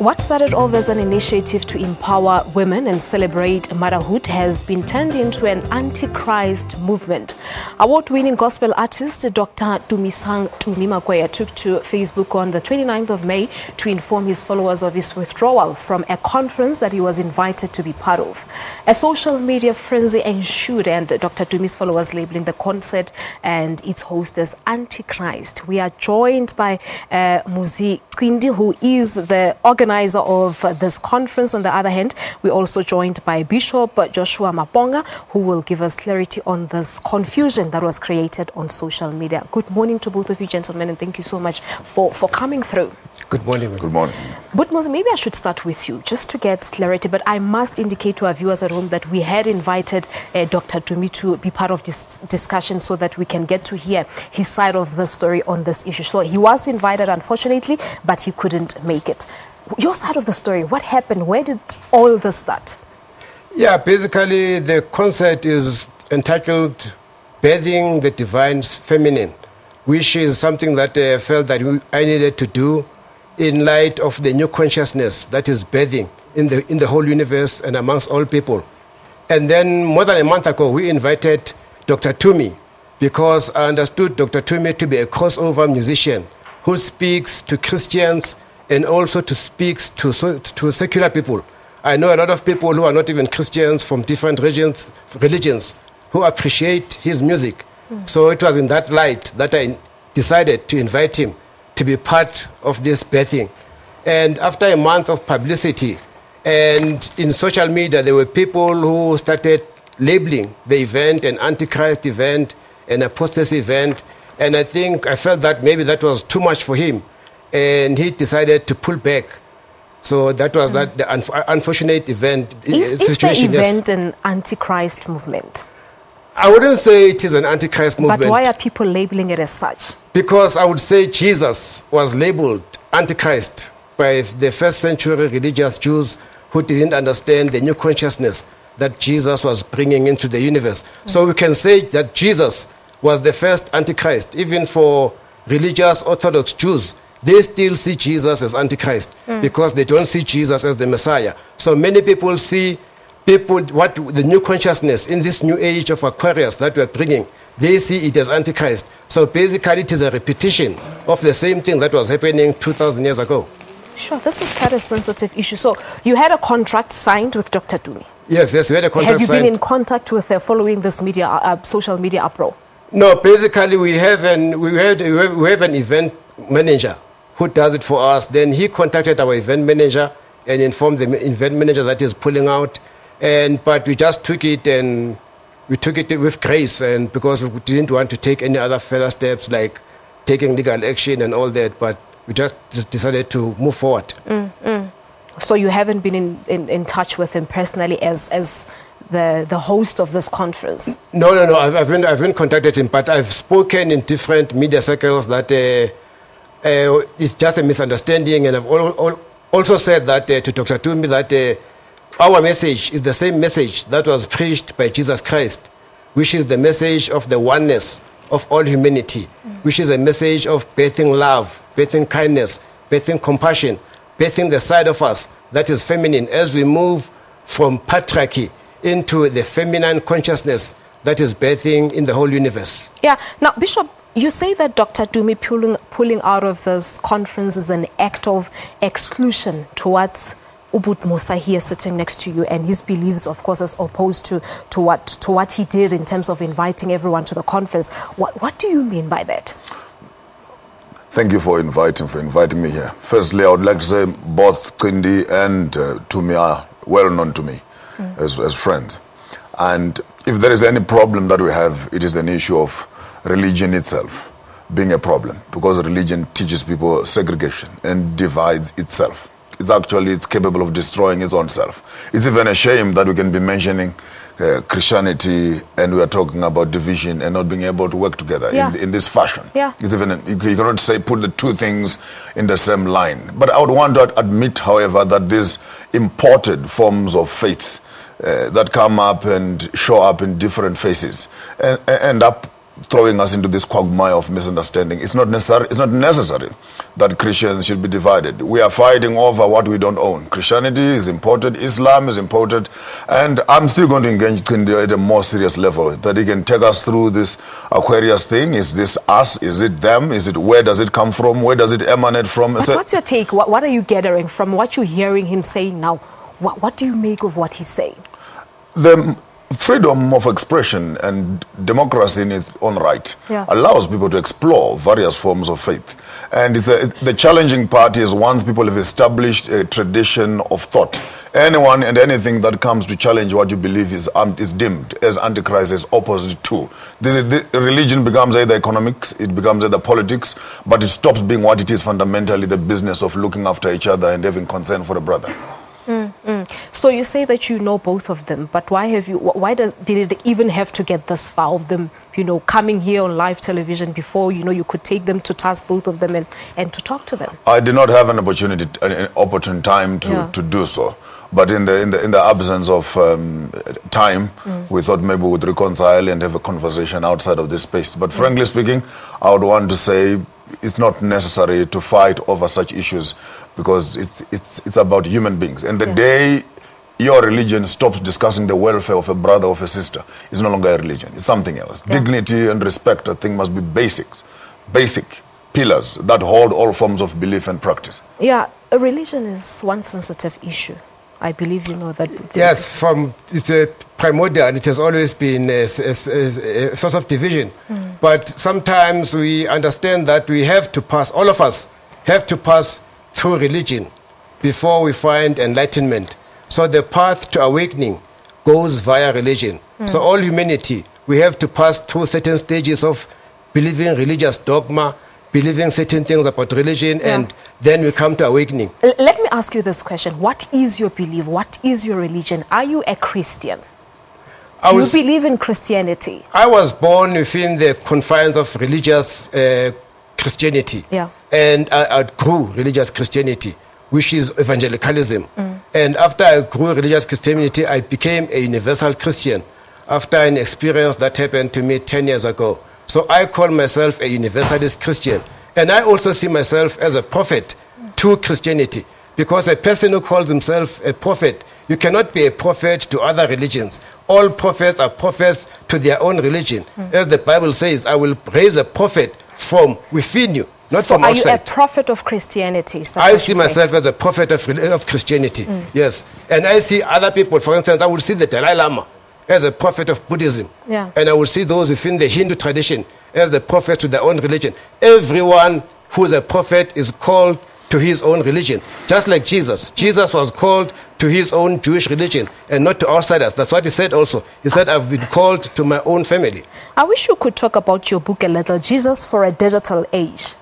What started off as an initiative to empower women and celebrate motherhood has been turned into an anti-Christ movement. Award-winning gospel artist Dr. Dumisang Makwaya took to Facebook on the 29th of May to inform his followers of his withdrawal from a conference that he was invited to be part of. A social media frenzy ensued, and Dr. Dumi's followers labeling the concert and its host as anti-Christ. We are joined by Muzi Kindi, who is the organizer of this conference. On the other hand, we're also joined by Bishop Joshua Mabonga, who will give us clarity on this confusion that was created on social media. Good morning to both of you, gentlemen, and thank you so much for coming through. Good morning. Good morning. But Muzi, maybe I should start with you, just to get clarity, but I must indicate to our viewers at home that we had invited Dr. Dumi to be part of this discussion so that we can get to hear his side of the story on this issue. So he was invited, unfortunately, but he couldn't make it. Your side of the story, what happened? Where did all this start? Yeah, basically the concert is entitled Bathing the Divine Feminine, which is something that I felt that I needed to do in light of the new consciousness that is bathing in the whole universe and amongst all people. And then more than a month ago, we invited Dr. Tumi because I understood Dr. Tumi to be a crossover musician who speaks to Christians and also to speak to secular people. I know a lot of people who are not even Christians from different religions who appreciate his music. So it was in that light that I decided to invite him to be part of this bathing. And after a month of publicity, and in social media, there were people who started labeling the event an antichrist event, an apostasy event, and I felt that maybe that was too much for him, and he decided to pull back. So that was the unfortunate event situation. Is the event an antichrist movement? I wouldn't say it is an antichrist movement. But why are people labeling it as such? Because I would say Jesus was labeled antichrist by the first century religious Jews who didn't understand the new consciousness that Jesus was bringing into the universe. So we can say that Jesus was the first antichrist. Even for religious Orthodox Jews, they still see Jesus as antichrist because they don't see Jesus as the Messiah. So many people see what the new consciousness in this new age of Aquarius that we're bringing, they see it as antichrist. So basically it is a repetition of the same thing that was happening 2,000 years ago. Sure, this is quite a sensitive issue. So you had a contract signed with Dr. Dumi? Yes, we had a contract signed. Have you been in contact with following this social media uproar? No, basically we have an event manager who does it for us. Then he contacted our event manager and informed the event manager that is pulling out. But we just took it and we took it with grace, and because we didn't want to take any other further steps like taking legal action and all that, but we just decided to move forward. So you haven't been in touch with him personally as the host of this conference? No. I haven't contacted him, but I've spoken in different media circles that it's just a misunderstanding, and I've also said that to Dr. Tumi that our message is the same message that was preached by Jesus Christ, which is the message of the oneness of all humanity, which is a message of bathing love, bathing kindness, bathing compassion, bathing the side of us that is feminine as we move from patriarchy into the feminine consciousness that is bathing in the whole universe. Yeah. Now, Bishop, you say that Dr. Dumi pulling out of this conference is an act of exclusion towards Ubud Musa here sitting next to you, and his beliefs, of course, as opposed to what he did in terms of inviting everyone to the conference. What do you mean by that? Thank you for inviting me here. Firstly, I would like to say both Kindi and Tumi are well known to me as friends. And if there is any problem that we have, it is an issue of religion itself being a problem, because religion teaches people segregation and divides itself. It's capable of destroying its own self. It's even a shame that we can be mentioning Christianity and we are talking about division and not being able to work together in this fashion. Yeah. It's even you cannot put the two things in the same line. But I would want to admit, however, that these imported forms of faith that come up and show up in different faces end up throwing us into this quagmire of misunderstanding. It's not necessary that Christians should be divided. We are fighting over what we don't own. Christianity is important, Islam is important, and I'm still going to engage Twindi at a more serious level, that he can take us through this Aquarius thing. Is this us? Is it them? Is it, where does it come from? Where does it emanate from? But what's your take? What are you gathering from what you're hearing him saying now? What do you make of what he's saying? The freedom of expression and democracy in its own right allows people to explore various forms of faith. And the challenging part is once people have established a tradition of thought, anyone and anything that comes to challenge what you believe is deemed as antichrist, as opposite to. Religion becomes either economics, it becomes either politics, but it stops being what it is fundamentally, the business of looking after each other and having concern for a brother. So you say that you know both of them, but did it even have to get this far of them, coming here on live television before, you could take them to task, both of them, and to talk to them? I did not have an opportune time to do so. But in the absence of time, we thought maybe we would reconcile and have a conversation outside of this space. But frankly speaking, I would want to say it's not necessary to fight over such issues, because it's about human beings. And the day your religion stops discussing the welfare of a brother or a sister, it's no longer a religion, it's something else. Dignity and respect, I think, must be basic pillars that hold all forms of belief and practice. Yeah, a religion is one sensitive issue. I believe you know that. Yes, it's a primordial. It has always been a source of division. But sometimes we understand that we have to pass, all of us have to pass through religion before we find enlightenment. So the path to awakening goes via religion. So all humanity, we have to pass through certain stages of believing religious dogma, believing certain things about religion, and then we come to awakening. Let me ask you this question. What is your belief? What is your religion? Are you a Christian? Do you believe in Christianity? I was born within the confines of religious Christianity. And I outgrew religious Christianity, which is evangelicalism. And after I grew religious Christianity, I became a universal Christian after an experience that happened to me 10 years ago. So I call myself a universalist Christian. And I also see myself as a prophet to Christianity, because a person who calls himself a prophet, you cannot be a prophet to other religions. All prophets are prophets to their own religion. As the Bible says, I will raise a prophet from within you, not from outside. So are you a prophet of Christianity? I see myself as a prophet of Christianity, yes. And I see other people, for instance, I would see the Dalai Lama as a prophet of Buddhism. And I would see those within the Hindu tradition as the prophets to their own religion. Everyone who is a prophet is called to his own religion. Just like Jesus. Jesus was called to his own Jewish religion and not to outsiders. That's what he said also. He said, I've been called to my own family. I wish you could talk about your book a little, Jesus for a Digital Age.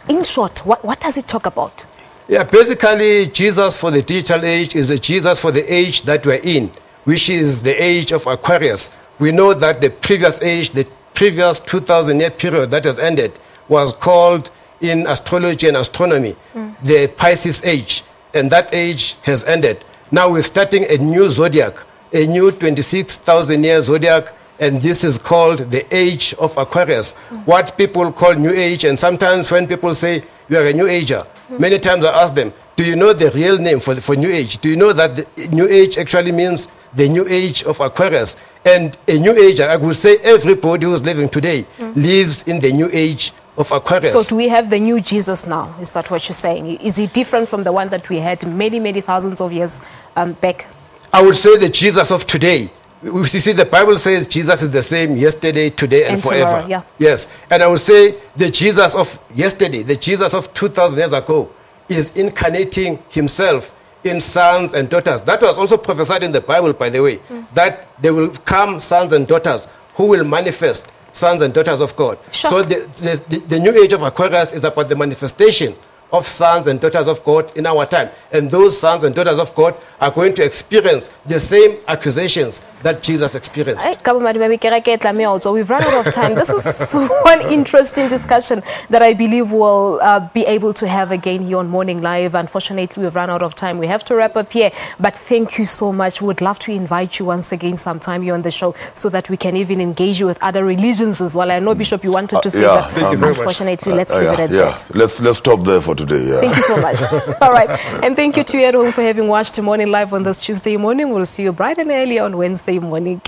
In short, what does it talk about? Yeah, basically, Jesus for the digital age is the Jesus for the age that we're in, which is the age of Aquarius. We know that the previous age, the previous 2,000-year period that has ended, was called in astrology and astronomy the Pisces age, and that age has ended. Now we're starting a new zodiac, a new 26,000-year zodiac, and this is called the age of Aquarius. What people call new age, and sometimes when people say you are a new ager, many times I ask them, do you know the real name for new age? Do you know that the new age actually means the new age of Aquarius? And a new ager, I would say everybody who's living today lives in the new age of Aquarius. So do we have the new Jesus now? Is that what you're saying? Is he different from the one that we had many, many thousands of years back? I would say the Jesus of today. You see, the Bible says Jesus is the same yesterday, today, and forever. Tomorrow, Yes. And I would say the Jesus of yesterday, the Jesus of 2,000 years ago, is incarnating himself in sons and daughters. That was also prophesied in the Bible, by the way, that there will come sons and daughters who will manifest sons and daughters of God. So the new age of Aquarius is about the manifestation of sons and daughters of God in our time. And those sons and daughters of God are going to experience the same accusations that Jesus experienced. We've run out of time. This is one interesting discussion that I believe we'll be able to have again here on Morning Live. Unfortunately, we've run out of time. We have to wrap up here. But thank you so much. We'd love to invite you once again sometime here on the show so that we can even engage you with other religions as well. I know, Bishop, you wanted to say that. Thank you very much. Unfortunately, let's leave it at that. Let's stop there for today. Yeah. Thank you so much. All right. And thank you to you at home for having watched Morning Live on this Tuesday morning. We'll see you bright and early on Wednesday morning.